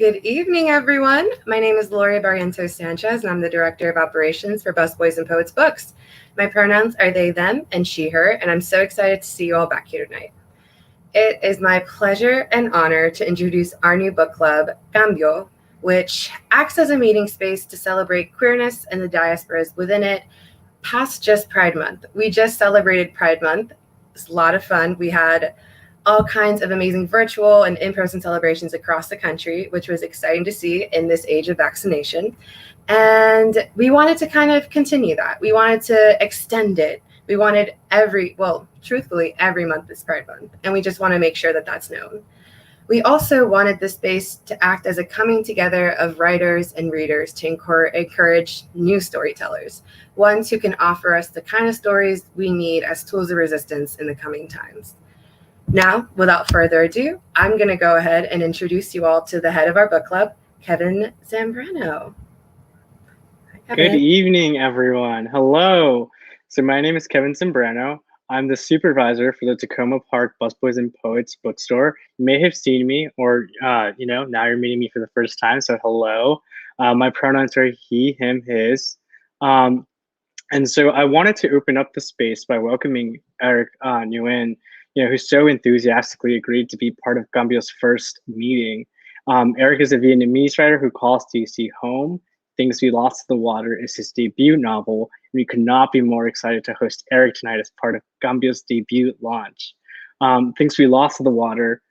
Good evening, everyone. My name is Lori Barrientos Sanchez, and I'm the Director of Operations for Busboys Poets Books. My pronouns are they, them, and she, her, and I'm so excited to see you all back here tonight. It is my pleasure and honor to introduce our new book club, CAMBIO, which acts as a meeting space to celebrate queerness and the diasporas within it, past just Pride Month. We just celebrated Pride Month. It's a lot of fun. We had all kinds of amazing virtual and in-person celebrations across the country, which was exciting to see in this age of vaccination. And we wanted to kind of continue that. We wanted to extend it. We wanted truthfully, every month is Pride Month. And we just want to make sure that that's known. We also wanted this space to act as a coming together of writers and readers to encourage new storytellers, ones who can offer us the kind of stories we need as tools of resistance in the coming times. Now, without further ado, I'm going to go ahead and introduce you all to the head of our book club, Kevin Zambrano. Hi, Good evening, everyone. Hello. So my name is Kevin Zambrano. I'm the supervisor for the Takoma Park Busboys Poets Bookstore. You may have seen me, or now you're meeting me for the first time. So hello. My pronouns are he, him, his. And so I wanted to open up the space by welcoming Eric Nguyen, who so enthusiastically agreed to be part of CAMBIO's first meeting. Eric is a Vietnamese writer who calls DC home. Things We Lost to the Water is his debut novel, and we could not be more excited to host Eric tonight as part of CAMBIO's debut launch. Things We Lost to the Water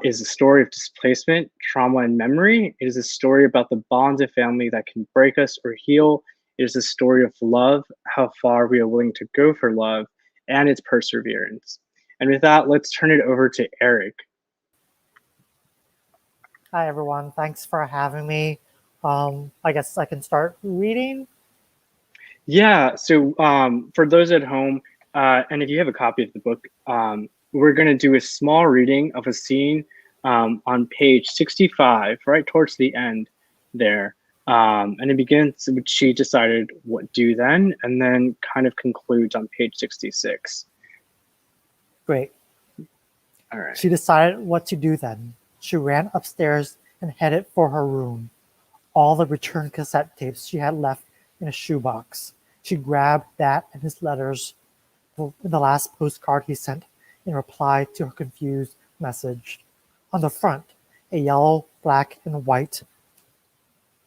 is a story of displacement, trauma, and memory. It is a story about the bonds of family that can break us or heal. It is a story of love, how far we are willing to go for love, and its perseverance. And with that, let's turn it over to Eric. Hi, everyone. Thanks for having me. I guess I can start reading. Yeah, so for those at home, and if you have a copy of the book, we're going to do a small reading of a scene on page 65, right towards the end there. And it begins with she decided what do then, and then kind of concludes on page 66. Great. All right. She decided what to do then. She ran upstairs and headed for her room. All the return cassette tapes she had left in a shoebox. She grabbed that and his letters, the last postcard he sent in reply to her confused message. On the front, a yellow, black, and white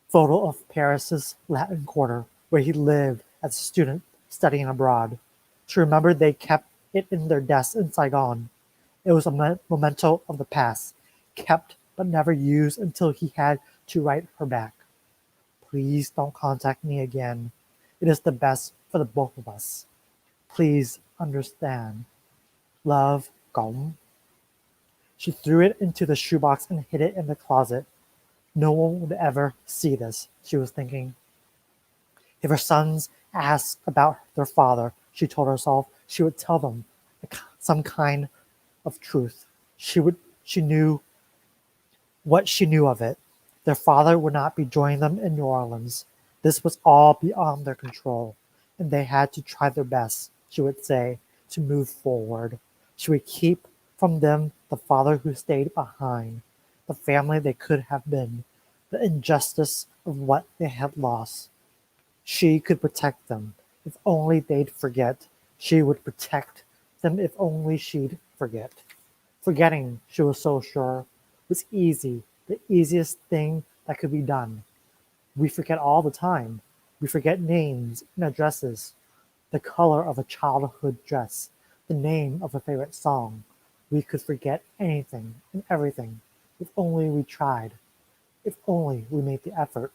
photo of Paris's Latin Quarter, where he lived as a student studying abroad. She remembered they kept it in their desk in Saigon. It was a memento of the past, kept but never used until he had to write her back. Please don't contact me again. It is the best for the both of us. Please understand. Love, Gong. She threw it into the shoebox and hid it in the closet. No one would ever see this, she was thinking. If her sons asked about their father, she told herself she would tell them some kind of truth. She knew what she knew of it. Their father would not be joining them in New Orleans. This was all beyond their control, and they had to try their best, she would say, to move forward. She would keep from them the father who stayed behind, the family they could have been, the injustice of what they had lost. She could protect them. If only they'd forget. She would protect them if only she'd forget. Forgetting, she was so sure, was easy, the easiest thing that could be done. We forget all the time. We forget names and addresses, the color of a childhood dress, the name of a favorite song. We could forget anything and everything if only we tried, if only we made the effort.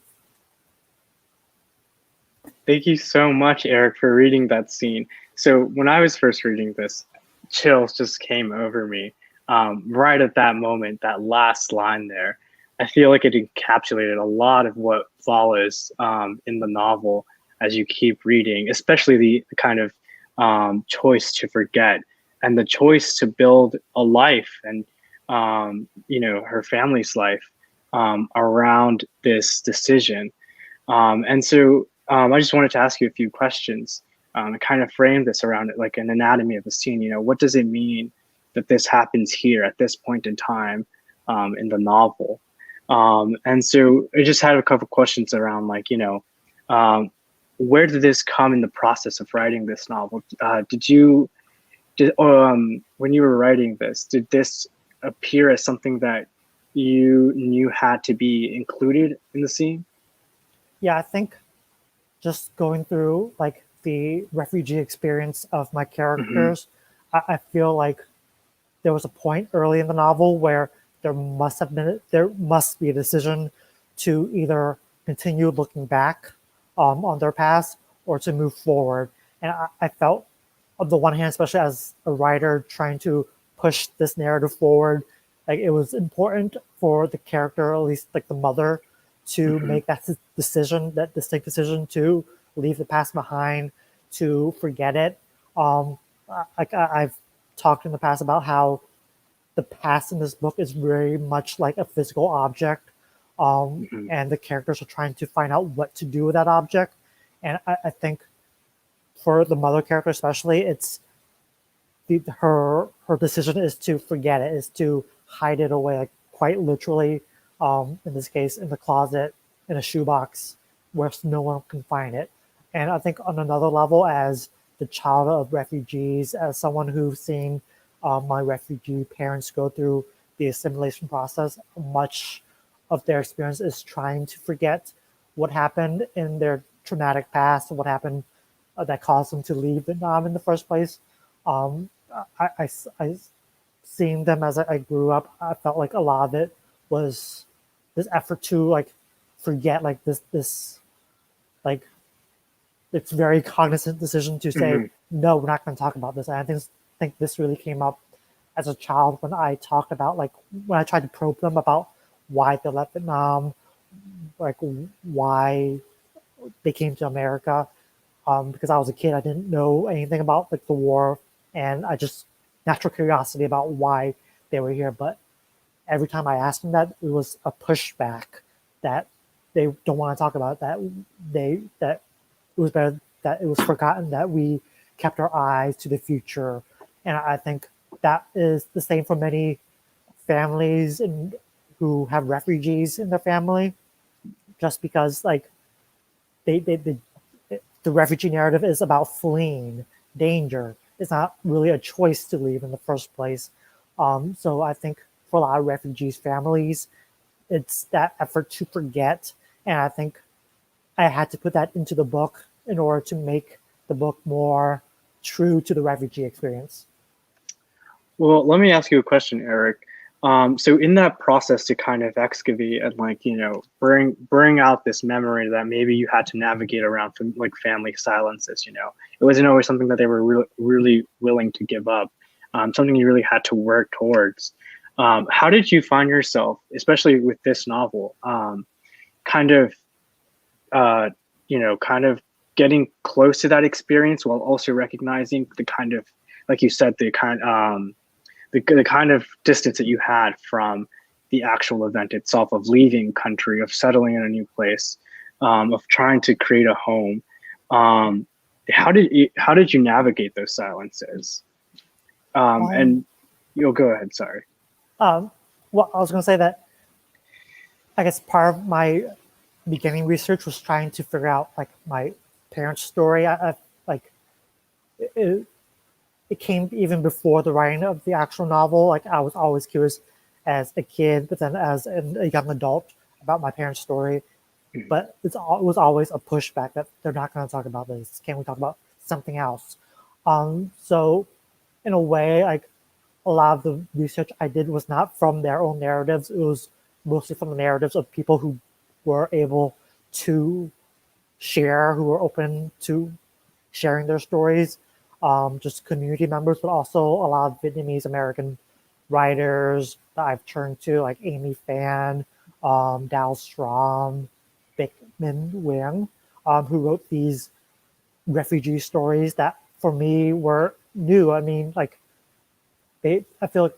Thank you so much, Eric, for reading that scene. So when I was first reading this, chills just came over me. Right at that moment, that last line there, I feel like it encapsulated a lot of what follows in the novel as you keep reading, especially the kind of choice to forget and the choice to build a life and, her family's life around this decision. And so I just wanted to ask you a few questions and kind of frame this around it like an anatomy of the scene. What does it mean that this happens here at this point in time in the novel? And so I just had a couple questions around like, where did this come in the process of writing this novel? When you were writing this, did this appear as something that you knew had to be included in the scene? Yeah, I think just going through like the refugee experience of my characters, I feel like there was a point early in the novel where there must be a decision to either continue looking back on their past or to move forward. And I felt, on the one hand, especially as a writer trying to push this narrative forward, like it was important for the character, at least like the mother, to make that decision, that distinct decision to leave the past behind, to forget it. I've talked in the past about how the past in this book is very much like a physical object, and the characters are trying to find out what to do with that object. And I think for the mother character especially, it's her decision is to forget it, is to hide it away, like quite literally, in this case, in the closet, in a shoebox where no one can find it. And I think on another level, as the child of refugees, as someone who's seen my refugee parents go through the assimilation process, much of their experience is trying to forget what happened in their traumatic past, what happened that caused them to leave Vietnam in the first place. I seeing them as I grew up, I felt like a lot of it was this effort to like forget, like this like it's very cognizant decision to say no, we're not going to talk about this. And I think this really came up as a child when I talked about, like, when I tried to probe them about why they left Vietnam, like why they came to America. Because I was a kid, I didn't know anything about like the war, and I just natural curiosity about why they were here. But every time I asked them that, it was a pushback that they don't want to talk about, that it was better that it was forgotten, that we kept our eyes to the future. And I think that is the same for many families and who have refugees in their family, just because like the refugee narrative is about fleeing danger. It's not really a choice to leave in the first place. So I think for a lot of refugees' families, it's that effort to forget. And I think I had to put that into the book in order to make the book more true to the refugee experience. Well, let me ask you a question, Eric. So in that process to kind of excavate and like, bring out this memory that maybe you had to navigate around from like family silences, it wasn't always something that they were really willing to give up, something you really had to work towards. How did you find yourself, especially with this novel, kind of getting close to that experience while also recognizing the kind of, like you said, the kind of distance that you had from the actual event itself of leaving country, of settling in a new place, of trying to create a home. How did you navigate those silences? And you'll go ahead. Sorry. Well, I was going to say that I guess part of my beginning research was trying to figure out like my parents' story. It came even before the writing of the actual novel. Like I was always curious as a kid, but then as a young adult about my parents' story. But it was always a pushback that they're not going to talk about this. Can we talk about something else? So in a way, like a lot of the research I did was not from their own narratives. It was mostly from the narratives of people who were able to share, who were open to sharing their stories. Just community members, but also a lot of Vietnamese American writers that I've turned to, like Amy Phan, Dao Strom, Eric Nguyen, who wrote these refugee stories that for me were new. I mean, like I feel like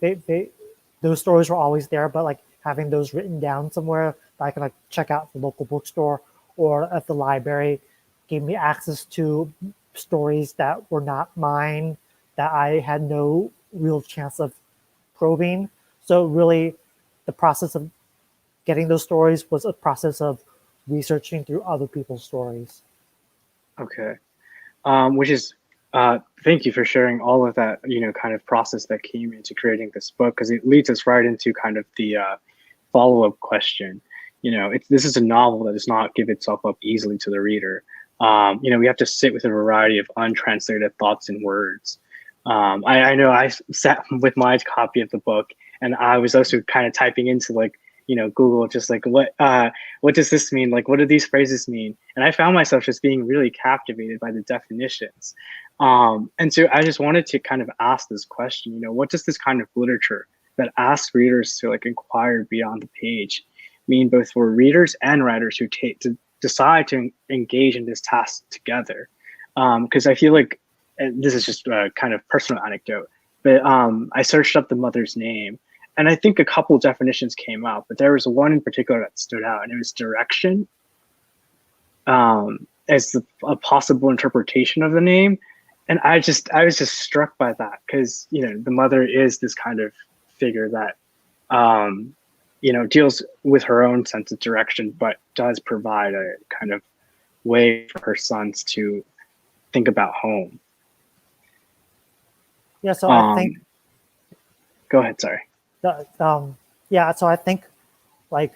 those stories were always there, but like having those written down somewhere that I can like check out at the local bookstore or at the library gave me access to stories that were not mine, that I had no real chance of probing. So really the process of getting those stories was a process of researching through other people's stories. Okay. Which is, thank you for sharing all of that, kind of process that came into creating this book, because it leads us right into kind of the follow-up question. This is a novel that does not give itself up easily to the reader. We have to sit with a variety of untranslated thoughts and words. I know I sat with my copy of the book, and I was also kind of typing into Google, just like what does this mean? Like, what do these phrases mean? And I found myself just being really captivated by the definitions. And so I just wanted to kind of ask this question, what does this kind of literature that asks readers to inquire beyond the page mean, both for readers and writers who decide to engage in this task together? Because I feel like, and this is just a kind of personal anecdote, but I searched up the mother's name, and I think a couple definitions came out, but there was one in particular that stood out, and it was direction as a possible interpretation of the name. And I was just struck by that, because the mother is this kind of figure that deals with her own sense of direction, but does provide a kind of way for her sons to think about home. Yeah, so I think. Go ahead. Sorry. Yeah, so I think the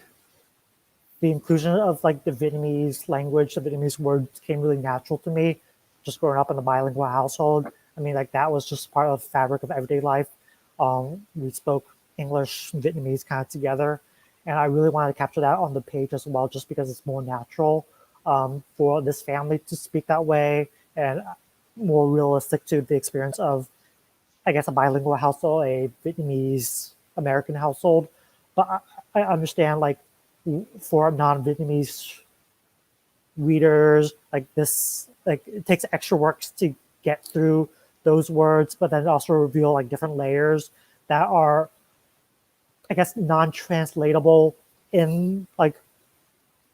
inclusion of the Vietnamese language, the Vietnamese words came really natural to me, just growing up in a bilingual household. I mean, that was just part of the fabric of everyday life. We spoke English and Vietnamese kind of together, and I really wanted to capture that on the page as well, just because it's more natural for this family to speak that way, and more realistic to the experience of, I guess, a bilingual household, a Vietnamese American household. But I understand, for non-Vietnamese readers, it takes extra work to get through those words, but then also reveal different layers that are, I guess, non-translatable in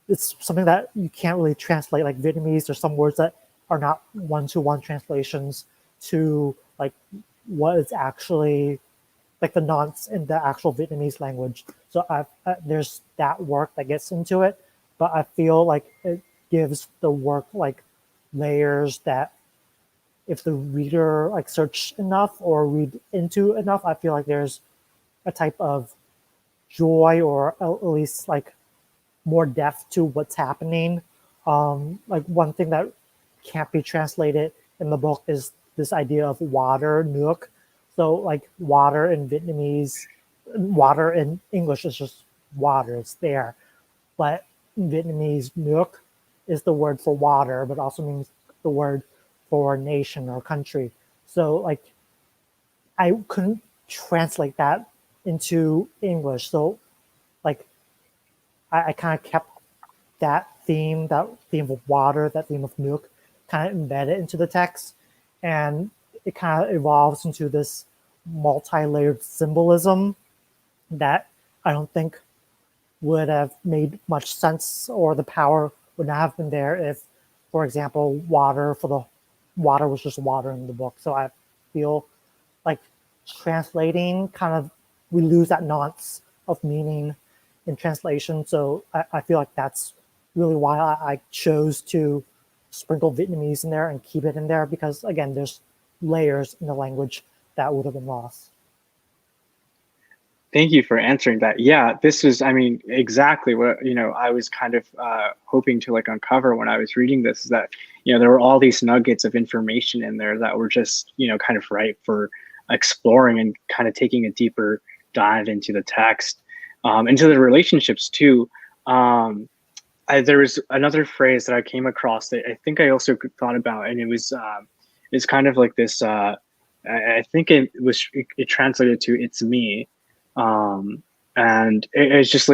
it's something that you can't really translate. Like Vietnamese, there's some words that are not one-to-one translations to what is actually the nonce in the actual Vietnamese language. So there's that work that gets into it, but I feel it gives the work layers that if the reader search enough or read into enough, I feel there's a type of joy, or at least more depth to what's happening. One thing that can't be translated in the book is this idea of water, nước. So water in Vietnamese, water in English is just water, it's there. But in Vietnamese, nước is the word for water, but also means the word for nation or country. So I couldn't translate that into English. So I kind of kept that theme of water, that theme of nước, kind of embedded into the text. And it kind of evolves into this multi-layered symbolism that I don't think would have made much sense, or the power would not have been there if, for example, water was just water in the book. So I feel translating we lose that nuance of meaning in translation. So I feel that's really why I chose to sprinkle Vietnamese in there and keep it in there, because again, there's layers in the language that would have been lost. Thank you for answering that. Yeah, this was, exactly what, I was kind of hoping to uncover when I was reading this, is that, there were all these nuggets of information in there that were just, kind of ripe for exploring and kind of taking a deeper dive into the text, into the relationships too. There was another phrase that I came across that I think I also thought about, and it was, it's kind of this, I think it translated to "it's me." And it's just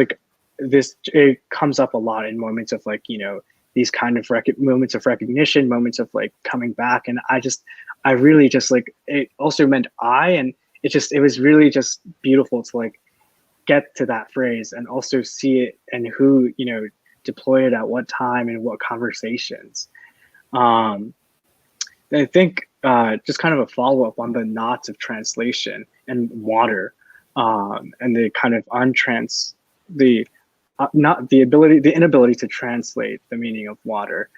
this, it comes up a lot in moments of these kind of moments of recognition, moments of coming back. And I really just it also meant and it was really just beautiful to get to that phrase and also see it, and who, deploy it at what time and what conversations. I think just kind of a follow-up on the knots of translation and water, and the kind of the not the inability to translate the meaning of water,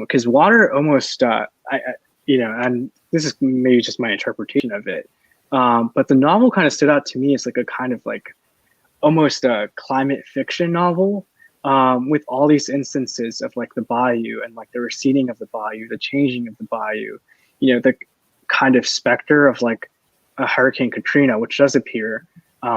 because water almost, and this is maybe just my interpretation of it, but the novel kind of stood out to me as like a kind of like almost a climate fiction novel, with all these instances of like the bayou and like the receding of the bayou, the changing of the bayou, the kind of specter of like a Hurricane Katrina, which does appear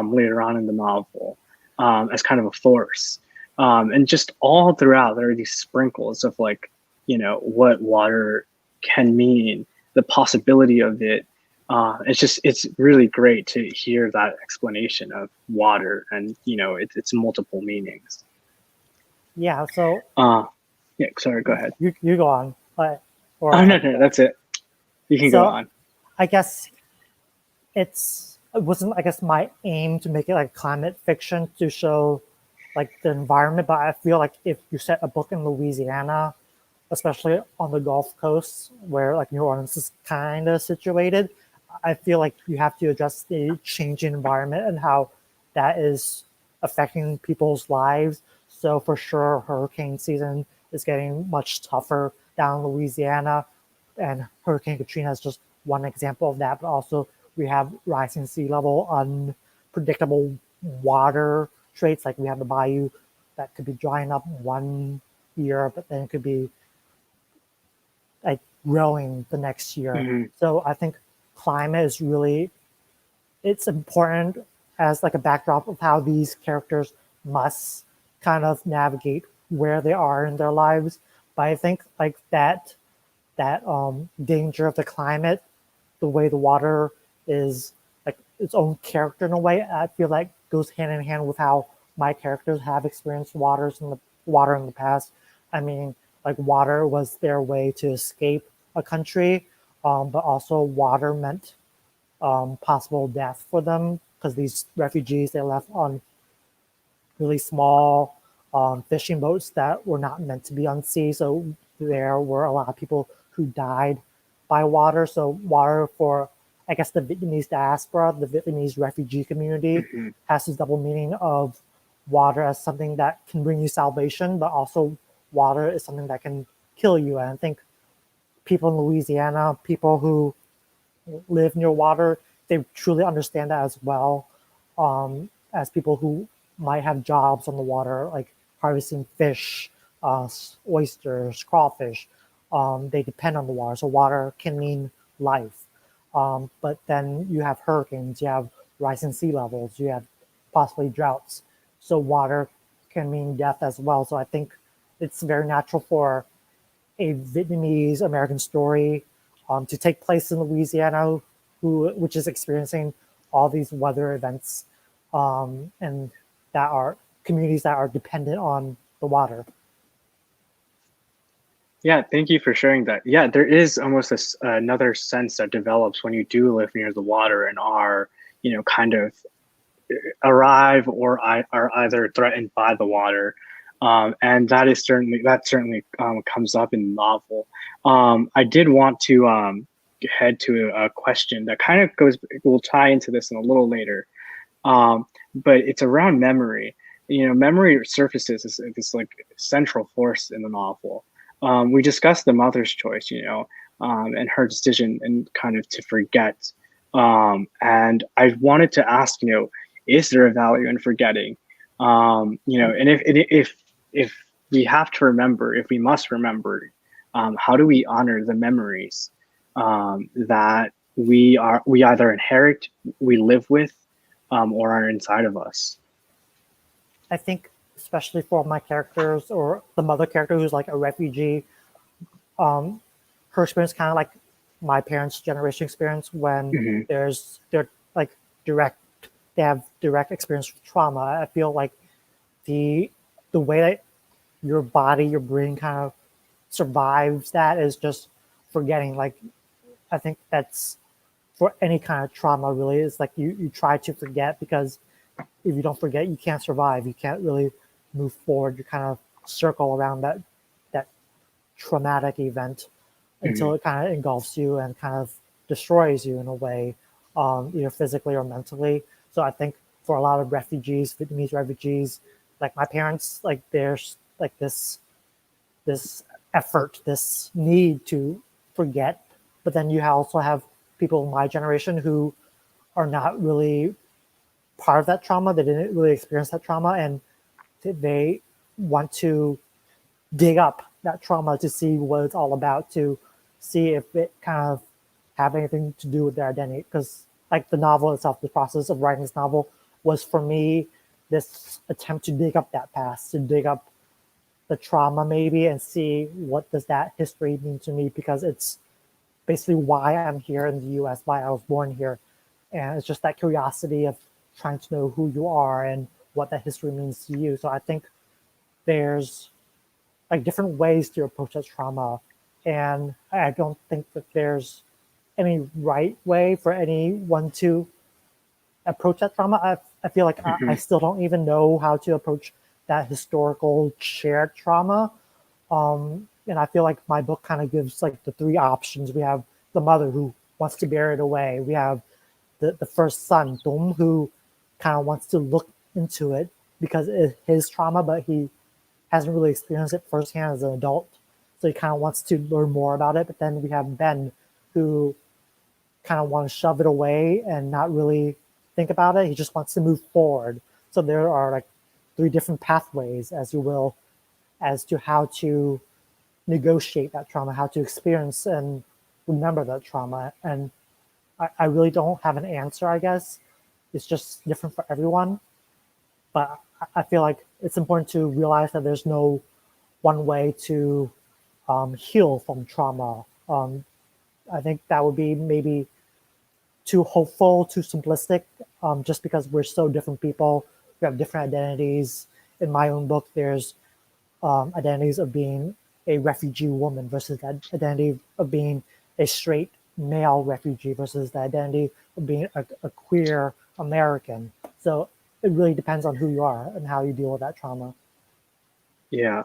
later on in the novel as kind of a force. And just all throughout, there are these sprinkles of like, what water can mean, the possibility of it. It's really great to hear that explanation of water and, its multiple meanings. Yeah. So. Yeah. Sorry. Go ahead. You go on. No. That's it. You can go on. I guess it wasn't, I guess, my aim to make it like climate fiction to show like the environment, but I feel like if you set a book in Louisiana, especially on the Gulf Coast where like New Orleans is kind of situated, I feel like you have to address the changing environment and how that is affecting people's lives. So for sure, hurricane season is getting much tougher down in Louisiana, and Hurricane Katrina is just one example of that. But also we have rising sea level, unpredictable water traits. Like we have the bayou that could be drying up one year, but then it could be like growing the next year. Mm-hmm. So I think climate is really, it's important as like a backdrop of how these characters must kind of navigate where they are in their lives. But I think like that danger of the climate, the way the water is like its own character in a way, I feel like goes hand in hand with how my characters have experienced water in the past. I mean, like water was their way to escape a country, but also water meant possible death for them, because these refugees, they left on really small fishing boats that were not meant to be on sea. So there were a lot of people who died by water. So water for, I guess, the Vietnamese diaspora, the Vietnamese refugee community, Mm-hmm. has this double meaning of water as something that can bring you salvation, but also water is something that can kill you. And I think people in Louisiana, people who live near water, they truly understand that as well, as people who might have jobs on the water, like harvesting fish, oysters, crawfish. They depend on the water. So water can mean life. But then you have hurricanes, you have rising sea levels, you have possibly droughts. So water can mean death as well. So I think it's very natural for a Vietnamese American story to take place in Louisiana, which is experiencing all these weather events, and that are communities that are dependent on the water. Yeah, thank you for sharing that. Yeah, there is almost this another sense that develops when you do live near the water and are, kind of arrive or are either threatened by the water. And that certainly comes up in the novel. I did want to head to a question that kind of will tie into this in a little later. But it's around memory. Memory surfaces as this like central force in the novel. We discussed the mother's choice, and her decision and kind of to forget. And I wanted to ask, is there a value in forgetting? And if we have to remember, if we must remember, how do we honor the memories that we either inherit, we live with, or are inside of us? I think especially for my characters, or the mother character who's like a refugee, her experience kind of like my parents' generation experience when Mm-hmm. they have direct experience with trauma. I feel like the way that your body, your brain kind of survives that is just forgetting. Like, I think that's for any kind of trauma really, is like you try to forget, because if you don't forget, you can't survive. You can't really move forward. You kind of circle around that traumatic event until it kind of engulfs you and kind of destroys you in a way, either physically or mentally. So I think for a lot of refugees, Vietnamese refugees, like my parents, like there's like this effort, this need to forget, but then you also have people in my generation who are not really part of that trauma. They didn't really experience that trauma, and they want to dig up that trauma to see what it's all about, to see if it kind of have anything to do with their identity. Because like the novel itself, the process of writing this novel was for me this attempt to dig up that past, to dig up the trauma maybe, and see what does that history mean to me, because it's basically why I'm here in the US, why I was born here. And it's just that curiosity of trying to know who you are and what that history means to you. So I think there's like different ways to approach that trauma. And I don't think that there's any right way for anyone to approach that trauma. I feel like I still don't even know how to approach that historical shared trauma. And I feel like my book kind of gives like the three options. We have the mother who wants to bear it away. We have the first son, Dom, who kind of wants to look into it because it's his trauma, but he hasn't really experienced it firsthand as an adult. So he kind of wants to learn more about it. But then we have Ben, who kind of wants to shove it away and not really think about it. He just wants to move forward. So there are like three different pathways, as you will, as to how to negotiate that trauma, how to experience and remember that trauma. And I really don't have an answer, I guess. It's just different for everyone. But I feel like it's important to realize that there's no one way to heal from trauma. I think that would be maybe too hopeful, too simplistic, just because we're so different people. We have different identities. In my own book, there's identities of being a refugee woman versus the identity of being a straight male refugee versus the identity of being a queer American. So it really depends on who you are and how you deal with that trauma. Yeah.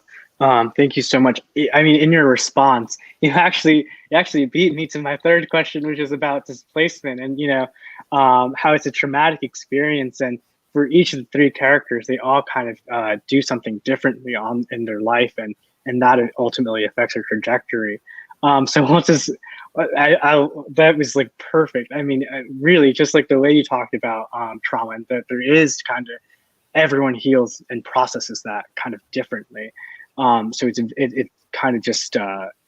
Thank you so much. I mean, in your response, you actually beat me to my third question, which is about displacement and, how it's a traumatic experience. And for each of the three characters, they all kind of do something differently in their life, and that ultimately affects their trajectory. So we'll just, that was like perfect. I mean, really, just like the way you talked about trauma, and that there is kind of, everyone heals and processes that kind of differently. So it kind of just,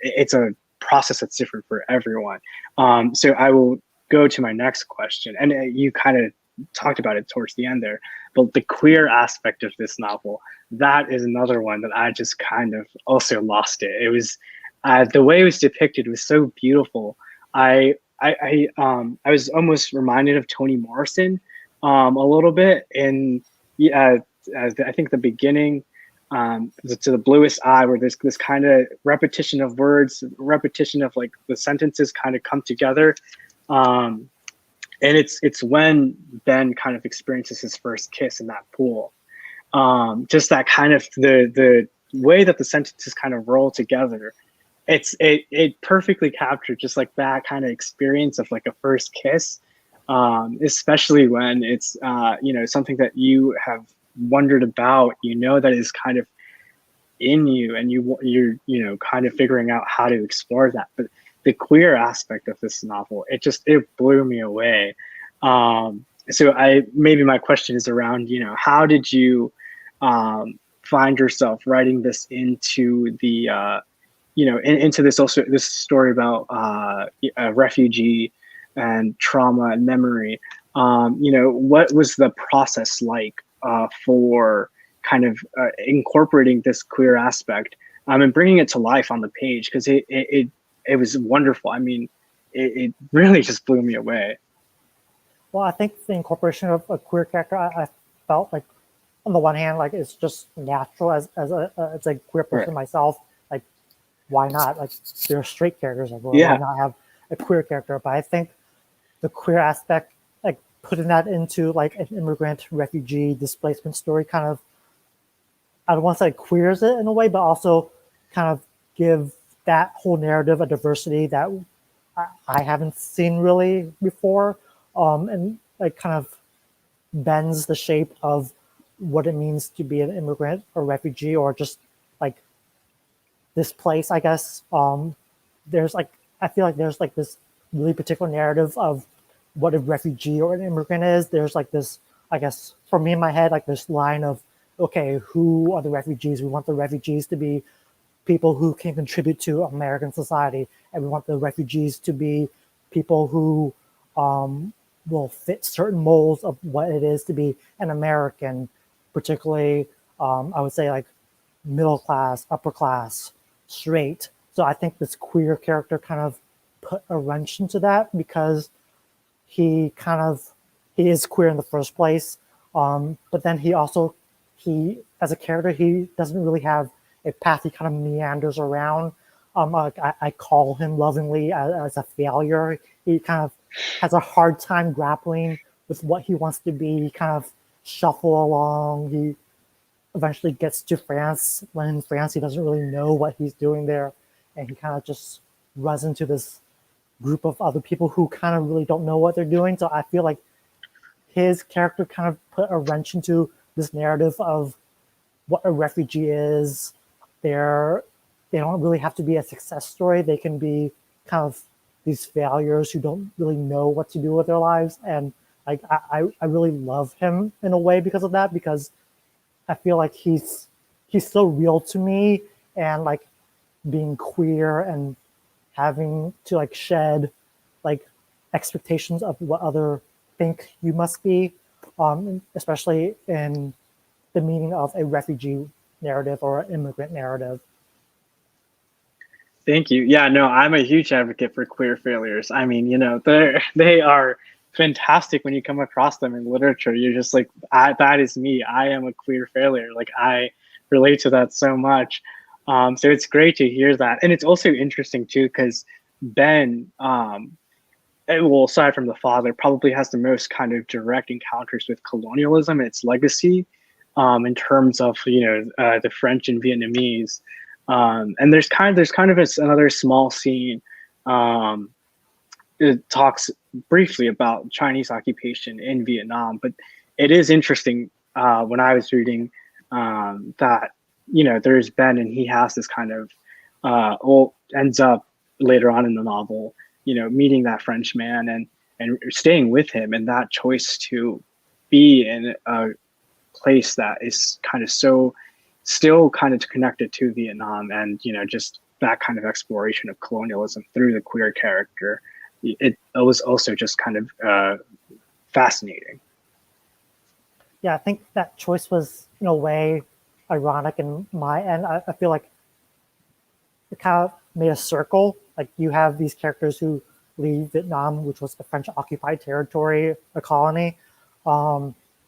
it's a process that's different for everyone. So I will go to my next question, and you kind of talked about it towards the end there, but the queer aspect of this novel, that is another one that I just kind of also lost it. It was, the way it was depicted was so beautiful. I was almost reminded of Toni Morrison a little bit, and I think the beginning, to the bluest eye, where there's this kind of repetition of words, repetition of like the sentences kind of come together. And it's when Ben kind of experiences his first kiss in that pool. Just that kind of the way that the sentences kind of roll together. It perfectly captured just like that kind of experience of like a first kiss. Especially when it's something that you have wondered about, that is kind of in you, and you're kind of figuring out how to explore that. But the queer aspect of this novel, it blew me away. So maybe my question is around, how did you find yourself writing this into the into this story about a refugee and trauma and memory? What was the process like for kind of incorporating this queer aspect and bringing it to life on the page? Because it was wonderful. I mean, it really just blew me away. Well, I think the incorporation of a queer character, I felt like, on the one hand, like it's just natural as a queer person myself. Like, why not? Like, there are straight characters. Like, well, why not have a queer character? But I think the queer aspect, like putting that into like an immigrant, refugee, displacement story, kind of, I don't want to say queers it in a way, but also kind of give that whole narrative a diversity that I haven't seen really before, and like kind of bends the shape of what it means to be an immigrant or refugee or just like this place, I guess. There's like, I feel like there's like this really particular narrative of what a refugee or an immigrant is. There's like this, I guess, for me in my head, like this line of, okay, who are the refugees? We want the refugees to be people who can contribute to American society, and we want the refugees to be people who will fit certain molds of what it is to be an American, particularly, I would say, like middle class, upper class, straight. So I think this queer character kind of put a wrench into that because he is queer in the first place, but then he as a character, he doesn't really have a path. He kind of meanders around. Like I call him lovingly as a failure. He kind of has a hard time grappling with what he wants to be. He kind of shuffle along. He eventually gets to France. When in France, he doesn't really know what he's doing there, and he kind of just runs into this group of other people who kind of really don't know what they're doing. So I feel like his character kind of put a wrench into this narrative of what a refugee is. They don't really have to be a success story. They can be kind of these failures who don't really know what to do with their lives. And like I really love him in a way because of that, because I feel like he's so real to me, and like being queer and having to like shed like expectations of what other think you must be, especially in the meaning of a refugee narrative or an immigrant narrative. Thank you. Yeah, no, I'm a huge advocate for queer failures. I mean, they are fantastic when you come across them in literature. You're just like, that is me. I am a queer failure. Like I relate to that so much. So it's great to hear that. And it's also interesting too, because Ben, well, aside from the father, probably has the most kind of direct encounters with colonialism and its legacy, in terms of the French and Vietnamese. And there's kind of another small scene. It talks briefly about Chinese occupation in Vietnam, but it is interesting when I was reading that there's Ben, and he has this kind of ends up later on in the novel, meeting that French man and staying with him, and that choice to be in a place that is kind of still kind of connected to Vietnam, and just that kind of exploration of colonialism through the queer character. It was also just kind of fascinating. Yeah, I think that choice was in a way ironic in my end. I feel like it kind of made a circle. Like you have these characters who leave Vietnam, which was a French occupied territory, a colony.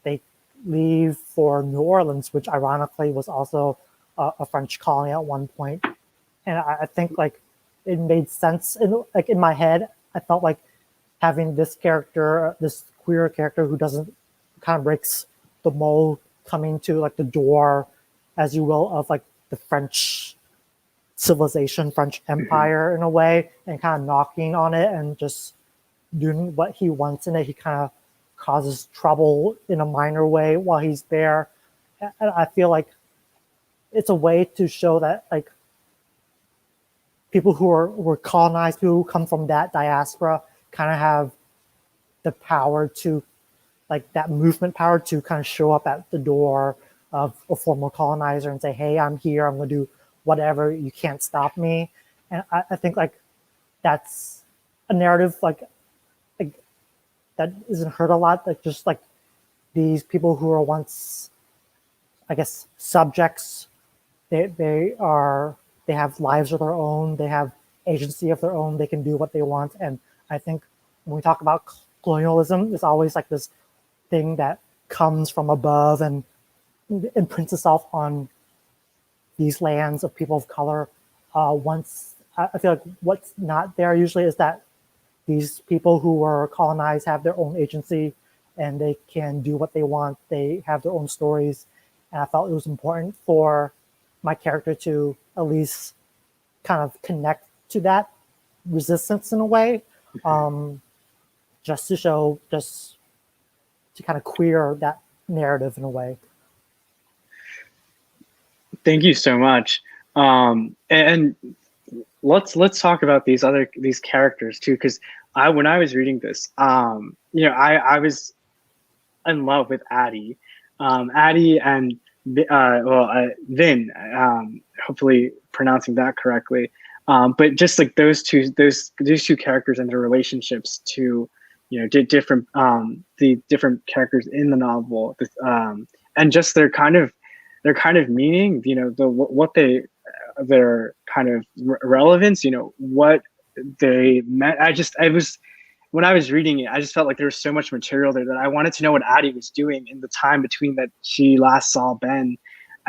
They leave for New Orleans, which ironically was also a French colony at one point. And I think like it made sense. In my head, I felt like having this character, this queer character who kind of breaks the mold, coming to like the door, as you will, of like the French civilization, French Empire in a way, and kind of knocking on it and just doing what he wants in it. He kind of causes trouble in a minor way while he's there. And I feel like it's a way to show that like people who were colonized, people who come from that diaspora, kind of have the power to, like that movement power to kind of show up at the door of a former colonizer and say, hey, I'm here, I'm going to do whatever, you can't stop me. And I think like that's a narrative like that isn't heard a lot. Like just like these people who are once, I guess, subjects, they have lives of their own, they have agency of their own, they can do what they want. And I think when we talk about colonialism, it's always like this thing that comes from above and imprints itself on these lands of people of color. Once I feel like what's not there usually is that these people who were colonized have their own agency and they can do what they want. They have their own stories. And I felt it was important for my character to at least kind of connect to that resistance in a way, just to kind of queer that narrative in a way. Thank you so much. And let's talk about these characters too, because when I was reading this, I was in love with Addie, Addie and Vin. Hopefully pronouncing that correctly. But just like these two characters and their relationships to, different the different characters in the novel, and just their kind of meaning, their kind of relevance, what they meant. When I was reading it, I just felt like there was so much material there that I wanted to know what Addie was doing in the time between that she last saw Ben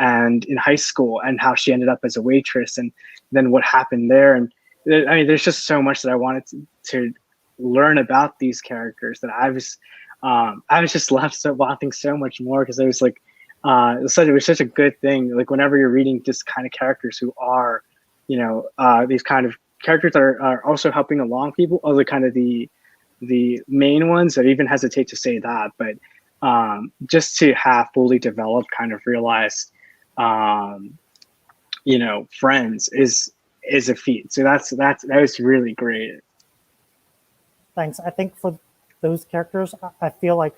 and in high school, and how she ended up as a waitress, and then what happened there. And I mean, there's just so much that I wanted to learn about these characters that I was just left wanting so much more, because I was like, it was such a good thing. Like whenever you're reading this kind of characters who are, these kind of characters that are also helping along people, other kind of the main ones. I even hesitate to say that, but just to have fully developed, kind of realized, friends is a feat. So that was really great. Thanks. I think for those characters, I feel like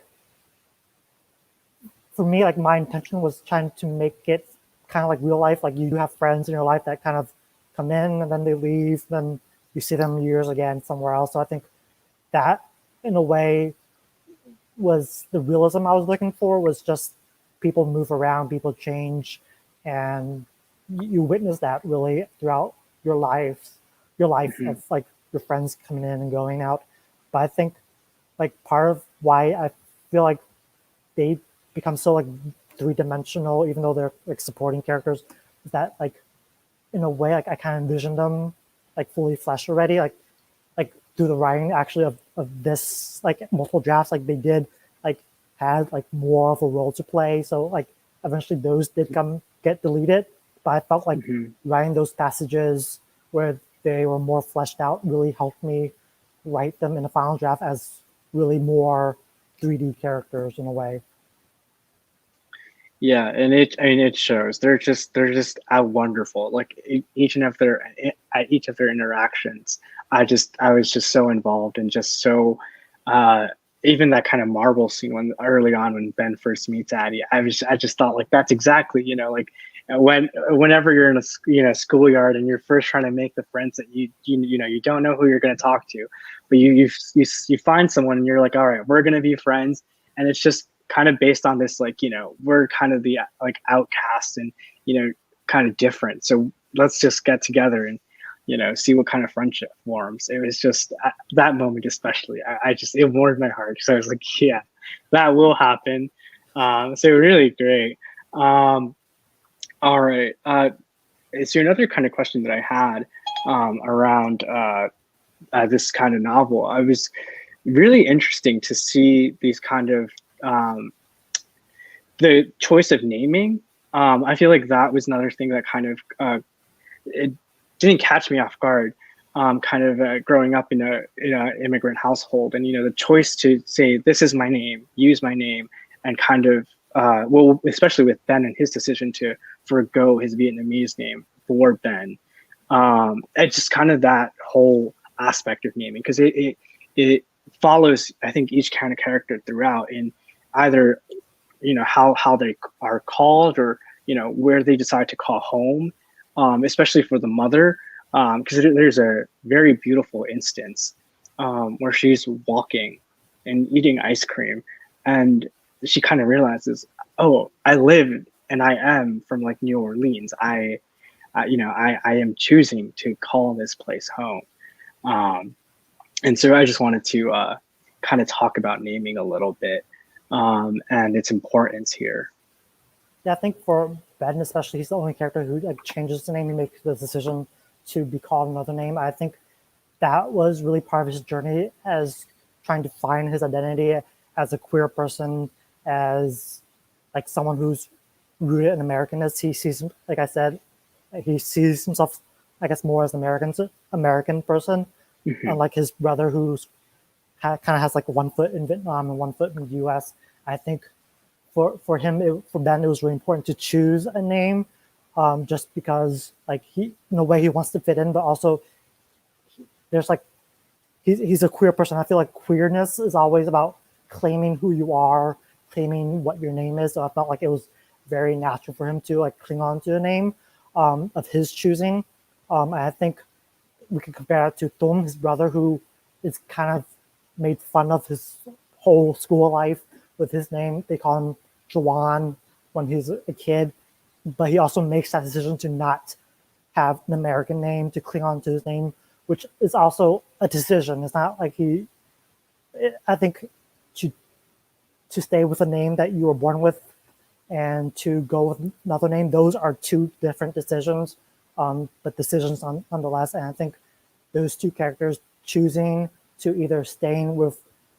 for me, like my intention was trying to make it kind of like real life. Like you have friends in your life that kind of come in and then they leave, then you see them years again somewhere else. So I think that in a way was the realism I was looking for, was just people move around, people change, and you witness that really throughout your life Mm-hmm. of like your friends coming in and going out. But I think like part of why I feel like they become so like three-dimensional, even though they're like supporting characters, is that like in a way, like I kind of envisioned them like fully fleshed already, like through the writing actually of this like multiple drafts, like they did like had like more of a role to play. So like eventually those did get deleted, but I felt like writing those passages where they were more fleshed out really helped me write them in the final draft as really more 3D characters in a way. Yeah, and it shows. They're just wonderful. Like each of their interactions, I was just so involved, and just so even that kind of marble scene when early on when Ben first meets Addie, I just thought like that's exactly, like whenever you're in a schoolyard and you're first trying to make the friends that you don't know who you're going to talk to, but you find someone and you're like, all right, we're going to be friends, and it's just kind of based on this, like, we're kind of the like outcasts and, kind of different. So let's just get together and, see what kind of friendship forms. It was just that moment, especially, it warmed my heart. So I was like, yeah, that will happen. So really great. All right. So another kind of question that I had around this kind of novel, I was really interesting to see these kind of the choice of naming. I feel like that was another thing that kind of it didn't catch me off guard. Growing up in a immigrant household, and the choice to say this is my name, use my name, and kind of especially with Ben and his decision to forgo his Vietnamese name for Ben. It's just kind of that whole aspect of naming, because it follows, I think, each kind of character throughout in either how they are called, or where they decide to call home, especially for the mother, because there's a very beautiful instance where she's walking and eating ice cream, and she kind of realizes, oh, I live and I am from like New Orleans. I am choosing to call this place home. And so I just wanted to kind of talk about naming a little bit, and its importance here. Yeah, I think for Ben especially, he's the only character who like changes the name and makes the decision to be called another name. I think that was really part of his journey as trying to find his identity as a queer person, as like someone who's rooted in Americanness. He sees, like I said, he sees himself, I guess, more as an American person, unlike his brother who's kind of has like one foot in Vietnam and one foot in the U.S. I think for him, for Ben, it was really important to choose a name just because like he in a way he wants to fit in, but also there's like he's a queer person. I feel like queerness is always about claiming who you are, claiming what your name is. So I felt like it was very natural for him to like cling on to a name of his choosing. And I think we can compare it to Tom, his brother, who is kind of made fun of his whole school life with his name. They call him Juan when he's a kid, but he also makes that decision to not have an American name, to cling on to his name, which is also a decision. It's not like I think to stay with a name that you were born with and to go with another name, those are two different decisions, but decisions nonetheless. And I think those two characters choosing to either staying with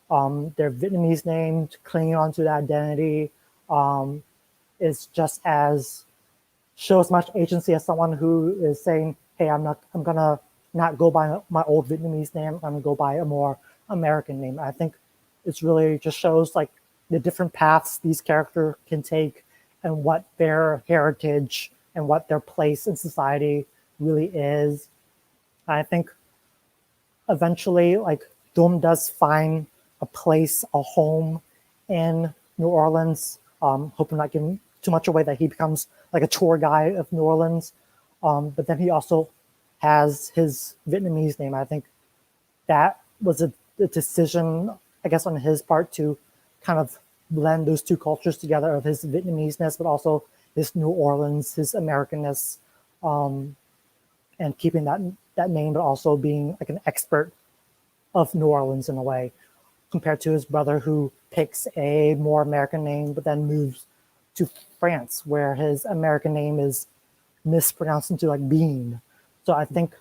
their Vietnamese name, clinging onto that identity, is just as show as much agency as someone who is saying, "Hey, I'm gonna not go by my old Vietnamese name. I'm gonna go by a more American name." I think it's really just shows like the different paths these characters can take and what their heritage and what their place in society really is. I think eventually, like Dom does find a place, a home in New Orleans. Hope I'm not giving too much away that he becomes like a tour guide of New Orleans. But then he also has his Vietnamese name. I think that was a decision, I guess, on his part to kind of blend those two cultures together of his Vietnamese-ness, but also his New Orleans, his Americanness, and keeping that name, but also being like an expert of New Orleans in a way, compared to his brother who picks a more American name, but then moves to France, where his American name is mispronounced into like Bean. So I think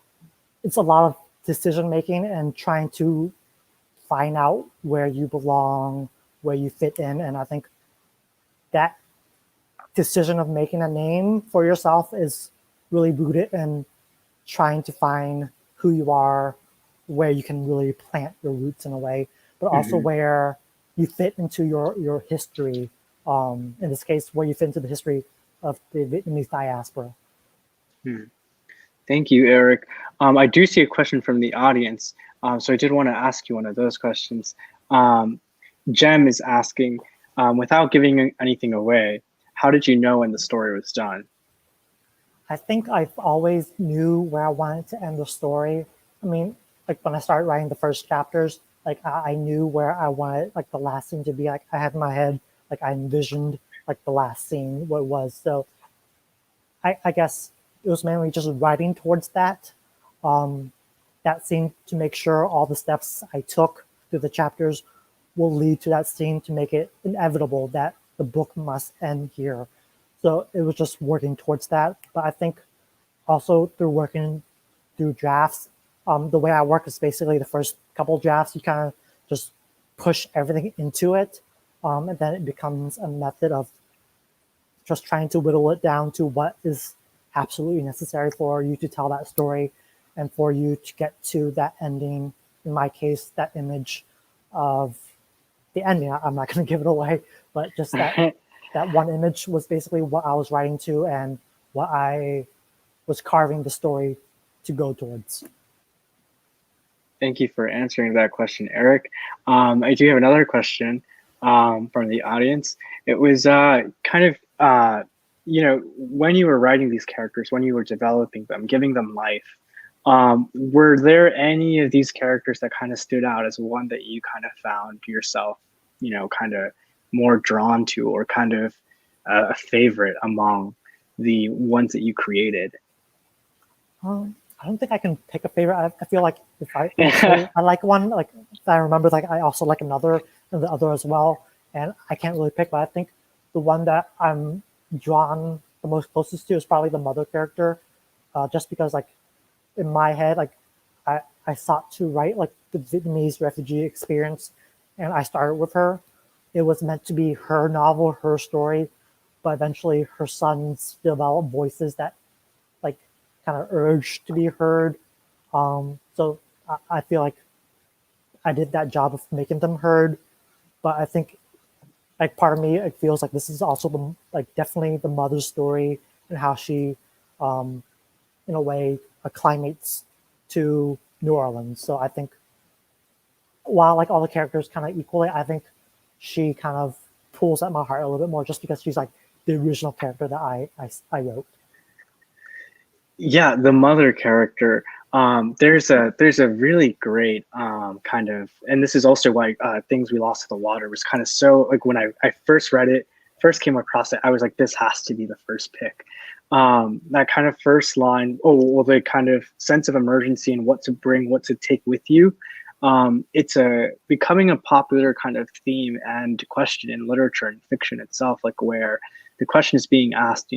it's a lot of decision making and trying to find out where you belong, where you fit in. And I think that decision of making a name for yourself is really rooted in trying to find who you are, where you can really plant your roots in a way, but also where you fit into your history. In this case, where you fit into the history of the Vietnamese diaspora. Thank you, Eric. I do see a question from the audience, so I did want to ask you one of those questions. Jem is asking, without giving anything away, how did you know when the story was done? I think I've always knew where I wanted to end the story. I mean, like when I started writing the first chapters, like I knew where I wanted like the last scene to be. Like I had in my head, like I envisioned like the last scene, what it was. So I guess it was mainly just writing towards that scene to make sure all the steps I took through the chapters will lead to that scene to make it inevitable that the book must end here. So it was just working towards that. But I think also through working through drafts, the way I work is basically the first couple drafts, you kind of just push everything into it. And then it becomes a method of just trying to whittle it down to what is absolutely necessary for you to tell that story and for you to get to that ending. In my case, that image of the ending. I'm not going to give it away, but just that that one image was basically what I was writing to and what I was carving the story to go towards. Thank you for answering that question, Eric. I do have another question from the audience. It was kind of, when you were writing these characters, when you were developing them, giving them life, were there any of these characters that kind of stood out as one that you kind of found yourself, kind of more drawn to, or kind of a favorite among the ones that you created? I don't think I can pick a favorite. I feel like if I like one, like I remember, like I also like another and the other as well, and I can't really pick. But I think the one that I'm drawn the most closest to is probably the mother character, just because like in my head, like I sought to write like the Vietnamese refugee experience, and I started with her. It was meant to be her novel, her story, but eventually her sons developed voices that like kind of urged to be heard. So I feel like I did that job of making them heard, but I think like part of me, it feels like this is also definitely the mother's story and how she in a way, acclimates to New Orleans. So I think while like all the characters kind of equally, I think she kind of pulls at my heart a little bit more just because she's like the original character that I wrote. Yeah, the mother character. There's a really great kind of, and this is also why Things We Lost to the Water was kind of so, like, when I first read it, first came across it, I was like, this has to be the first pick. That kind of first line, the kind of sense of emergency and what to bring, what to take with you. It's becoming a popular kind of theme and question in literature and fiction itself, like where the question is being asked,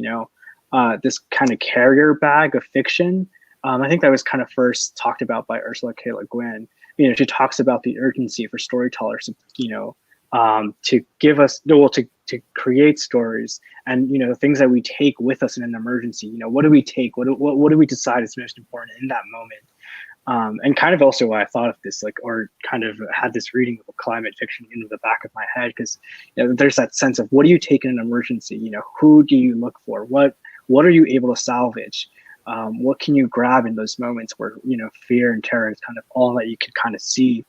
this kind of carrier bag of fiction. I think that was kind of first talked about by Ursula K. Le Guin. She talks about the urgency for storytellers, to give us, to create stories, and the things that we take with us in an emergency. What do we take? What do we decide is most important in that moment? And kind of also why I thought of this, or kind of had this reading of climate fiction into the back of my head, because there's that sense of what do you take in an emergency? Who do you look for? What are you able to salvage? What can you grab in those moments where fear and terror is kind of all that you can kind of see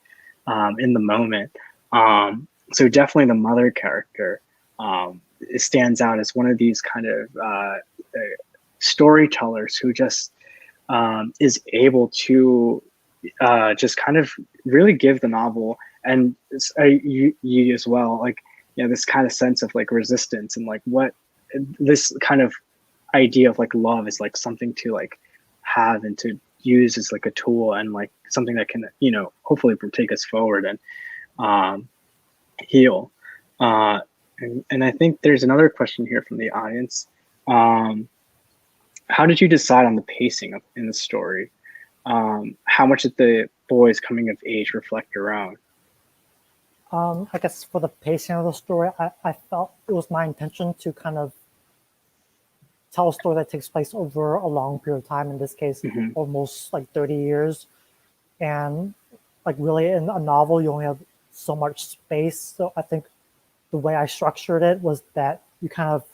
in the moment? So definitely the mother character stands out as one of these kind of storytellers who just is able to just kind of really give the novel, and you as well, this kind of sense of resistance, and what this kind of idea of love is something to have and to use as a tool, and something that can hopefully take us forward and heal. And I think there's another question here from the audience. How did you decide on the pacing in the story? How much did the boys coming of age reflect your own? I guess for the pacing of the story, I felt it was my intention to kind of tell a story that takes place over a long period of time, in this case, almost 30 years. And really in a novel, you only have so much space. So I think the way I structured it was that you kind of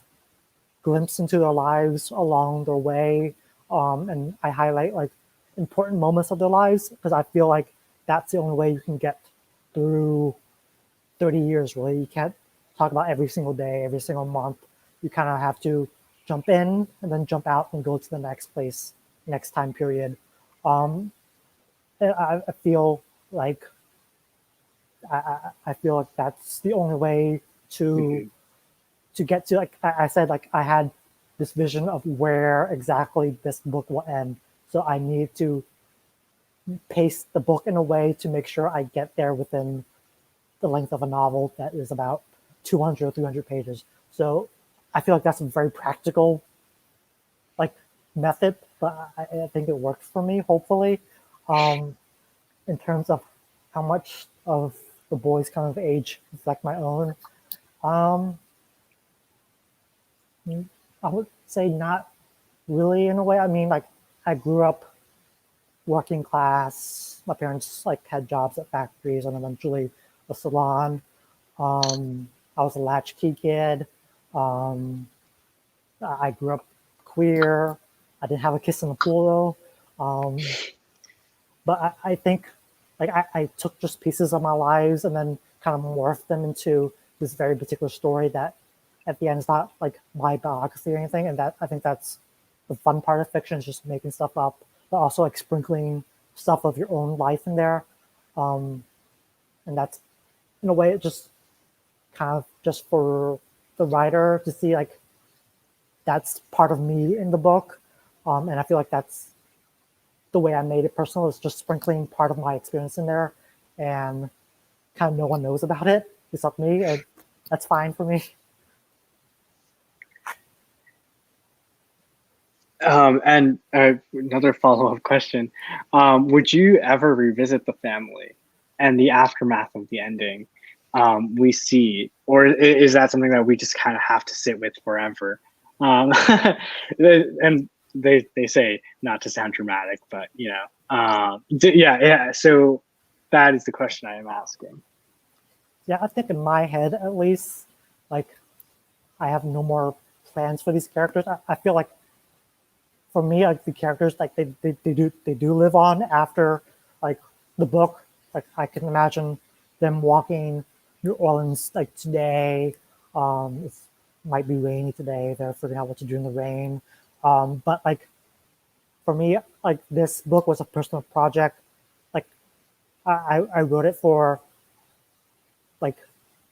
glimpse into their lives along their way. And I highlight important moments of their lives, because I feel like that's the only way you can get through 30 years, really. You can't talk about every single day, every single month. You kind of have to jump in and then jump out and go to the next place, next time period. And I feel like I feel like that's the only way to get to, I said, I had this vision of where exactly this book will end. So I need to pace the book in a way to make sure I get there within the length of a novel that is about 200 or 300 pages. So I feel like that's a very practical method, but I think it works for me, hopefully. In terms of how much of the boys kind of age reflect my own, I would say not really, in a way. I mean, I grew up working class. My parents had jobs at factories and eventually a salon. I was a latchkey kid. I grew up queer. I didn't have a kiss in the pool though. But I think I took just pieces of my lives and then kind of morphed them into this very particular story that at the end is not my biography or anything. And that I think that's the fun part of fiction, is just making stuff up, but also sprinkling stuff of your own life in there. And that's, in a way, it just kind of just for the writer to see that's part of me in the book. And I feel like that's the way I made it personal, is just sprinkling part of my experience in there, and kind of no one knows about it except me. And that's fine for me. And another follow-up question. Would you ever revisit the family and the aftermath of the ending we see? Or is that something that we just kind of have to sit with forever? And they say not to sound dramatic, but yeah. So that is the question I am asking. Yeah, I think in my head, at least, I have no more plans for these characters. I feel like for me, like the characters, like they do live on after like the book. Like I can imagine them walking New Orleans like today. It might be rainy today. They're figuring out what to do in the rain. But like for me, like this book was a personal project. Like I wrote it for like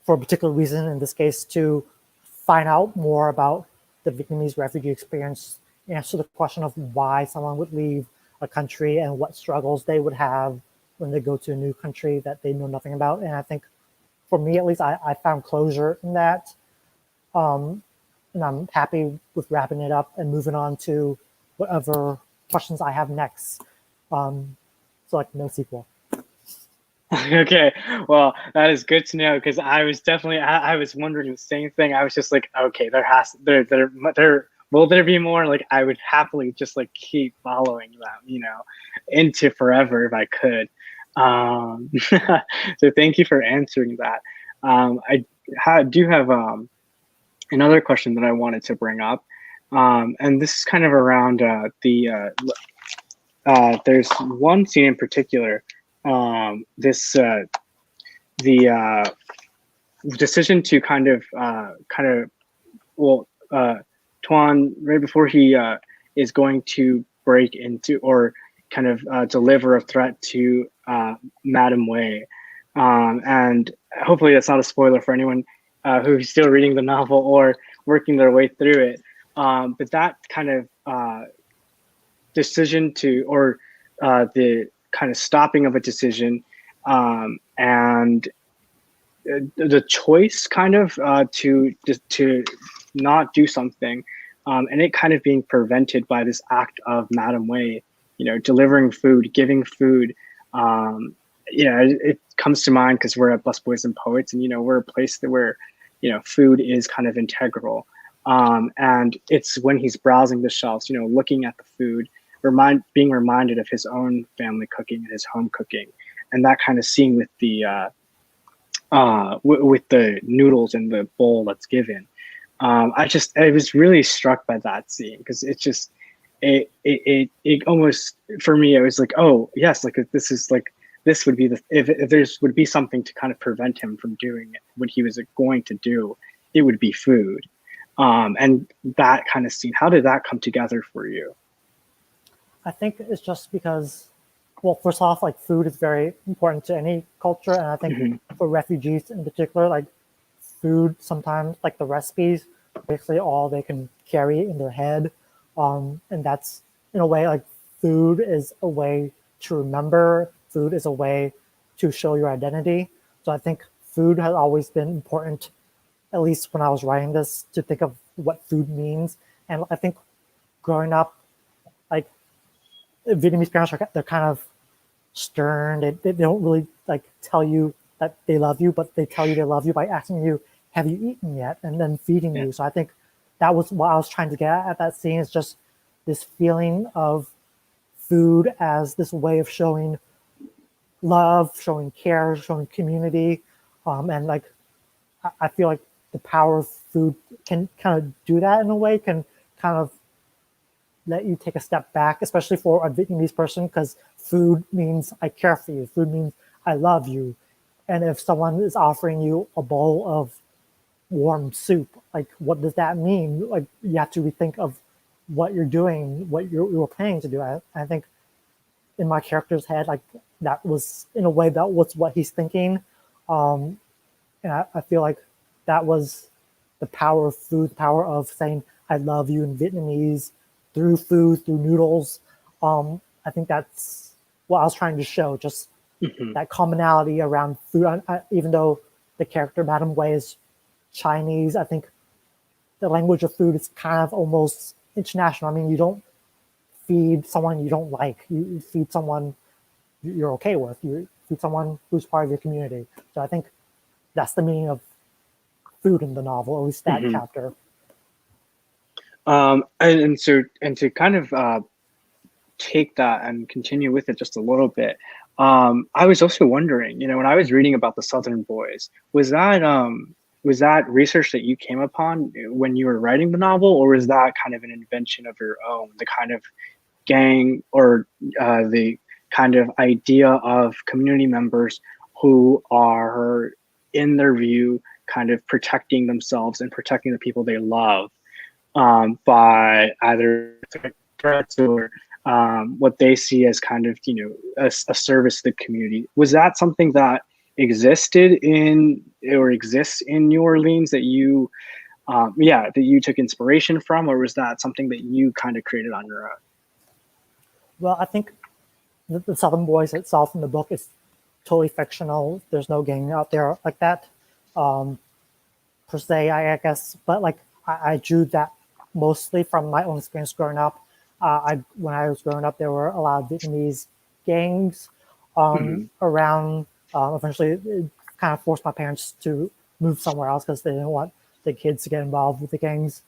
for a particular reason, in this case, to find out more about the Vietnamese refugee experience, answer the question of why someone would leave a country and what struggles they would have when they go to a new country that they know nothing about. And I think for me, at least, I found closure in that. And I'm happy with wrapping it up and moving on to whatever questions I have next. So like no sequel. Okay, well, that is good to know, because I was definitely I was wondering the same thing. I was just like, okay, there will there be more? Like I would happily just like keep following them, into forever if I could. So thank you for answering that. I do have another question that I wanted to bring up, and this is kind of around there's one scene in particular. The decision to Tuan, right before he is going to break into or kind of deliver a threat to Madam Wei, and hopefully that's not a spoiler for anyone who's still reading the novel or working their way through it. But that kind of decision to, or the kind of stopping of a decision, and the choice kind of to not do something, and it kind of being prevented by this act of Madam Wei, delivering food, giving food. It comes to mind because we're at Busboys and Poets, and we're a place where food is kind of integral. And it's when he's browsing the shelves, looking at the food, being reminded of his own family cooking and his home cooking, and that kind of scene with the with the noodles in the bowl that's given. I was really struck by that scene, because it's just it almost, for me, it was like, oh yes, like this would be if there's would be something to kind of prevent him from doing what he was going to do, it would be food. And that kind of scene, how did that come together for you? I think it's just because, well, first off, like food is very important to any culture, and I think for refugees in particular, like food sometimes, like the recipes, basically all they can carry in their head, and that's in a way like food is a way to remember. Food is a way to show your identity. So I think food has always been important, at least when I was writing this, to think of what food means. And I think growing up, like Vietnamese parents they're kind of stern. They don't really like tell you that they love you, but they tell you they love you by asking you, have you eaten yet? And then feeding you. So I think that was what I was trying to get at that scene, is just this feeling of food as this way of showing love, showing care, showing community. And like, I feel like the power of food can kind of do that in a way, can kind of let you take a step back, especially for a Vietnamese person, because food means I care for you. Food means I love you. And if someone is offering you a bowl of warm soup, like what does that mean? Like you have to rethink of what you're doing, what you're planning to do. I think in my character's head, like that was, in a way, that was what he's thinking. And I feel like that was the power of food, the power of saying I love you in Vietnamese through food, through noodles. I think that's what I was trying to show, just that commonality around food. Even though the character Madam Wei is Chinese, I think the language of food is kind of almost international. I mean, you don't feed someone you don't like. You feed someone you're okay with. You feed someone who's part of your community. So I think that's the meaning of food in the novel, at least that chapter. And to kind of take that and continue with it just a little bit, I was also wondering, when I was reading about the Southern Boys, was was that research that you came upon when you were writing the novel, or was that kind of an invention of your own, the kind of gang or the kind of idea of community members who are, in their view, kind of protecting themselves and protecting the people they love by either threats or what they see as kind of, a service to the community? Was that something that existed in or exists in New Orleans that you, that you took inspiration from, or was that something that you kind of created on your own? Well, I think the Southern Boys itself in the book is totally fictional. There's no gang out there like that, per se, I guess. But like I drew that mostly from my own experience growing up. When I was growing up, there were a lot of Vietnamese gangs around. Eventually, it kind of forced my parents to move somewhere else because they didn't want the kids to get involved with the gangs.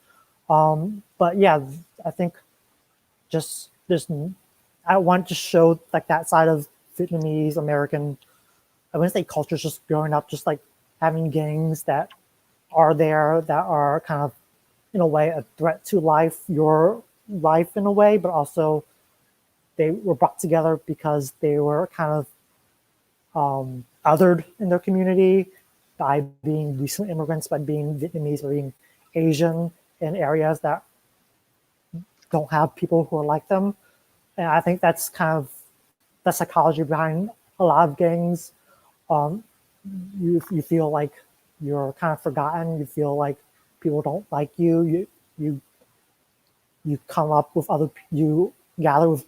But yeah, I think just I want to show like that side of Vietnamese American, I wouldn't say culture, just growing up, just like having gangs that are there, that are kind of in a way a threat to life, your life in a way, but also they were brought together because they were kind of othered in their community by being recent immigrants, by being Vietnamese, by being Asian in areas that don't have people who are like them. And I think that's kind of the psychology behind a lot of gangs. You feel like you're kind of forgotten. You feel like people don't like you. You come up with you gather with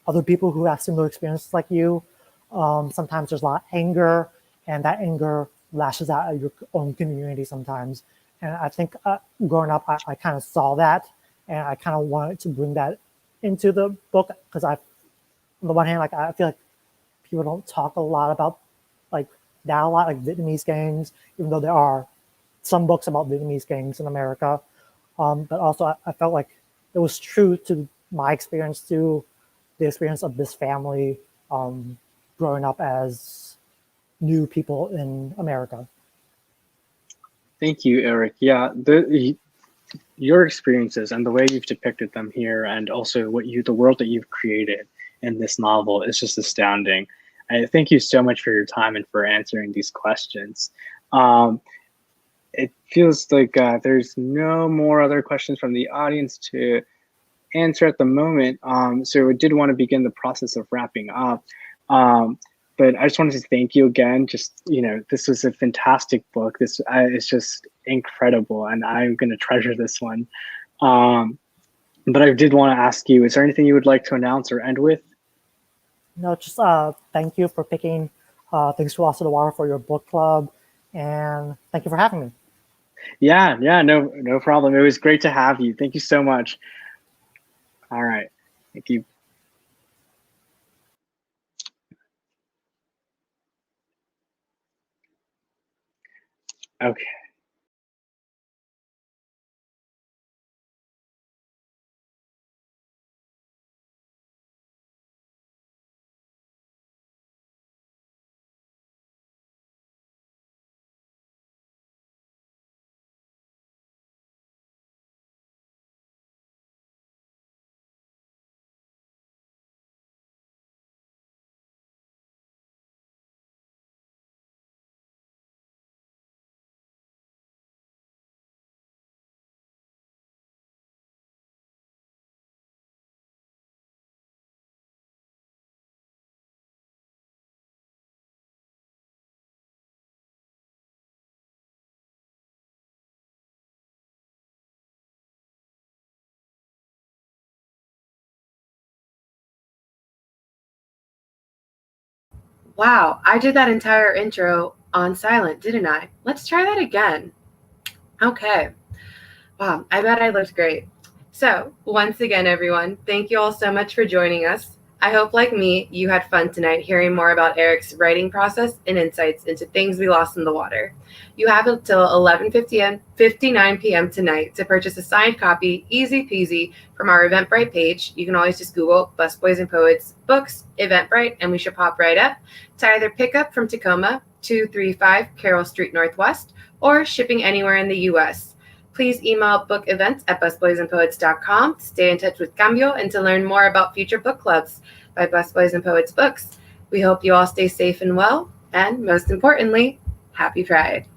other people who have similar experiences like you. Sometimes there's a lot of anger, and that anger lashes out at your own community sometimes. And I think growing up, I kind of saw that, and I kind of wanted to bring that into the book because on the one hand, like I feel like people don't talk a lot about like Vietnamese gangs, even though there are some books about Vietnamese gangs in America. But also I felt like it was true to my experience, to the experience of this family growing up as new people in America. Thank you, Eric. Yeah, your experiences and the way you've depicted them here, and also the world that you've created in this novel is just astounding. I thank you so much for your time and for answering these questions. It feels like there's no more other questions from the audience to answer at the moment. So I did want to begin the process of wrapping up. But I just wanted to thank you again. Just, this was a fantastic book. This is just incredible, and I'm going to treasure this one. But I did want to ask you, is there anything you would like to announce or end with? No, just thank you for picking Things to Lost in the Water for your book club, and thank you for having me. Yeah, no problem. It was great to have you. Thank you so much. All right, thank you. Okay. Wow, I did that entire intro on silent, didn't I? Let's try that again. Okay. Wow, I bet I looked great. So, once again, everyone, thank you all so much for joining us I hope, like me, you had fun tonight hearing more about Eric's writing process and insights into things we lost in the water. You have until 11:59 p.m. tonight to purchase a signed copy, easy peasy, from our Eventbrite page. You can always just Google Busboys and Poets Books, Eventbrite, and we should pop right up to either pick up from Takoma, 235 Carroll Street Northwest, or shipping anywhere in the U.S. Please email bookevents@busboysandpoets.com to stay in touch with CAMBIO and to learn more about future book clubs by Busboys and Poets Books. We hope you all stay safe and well, and most importantly, happy Pride.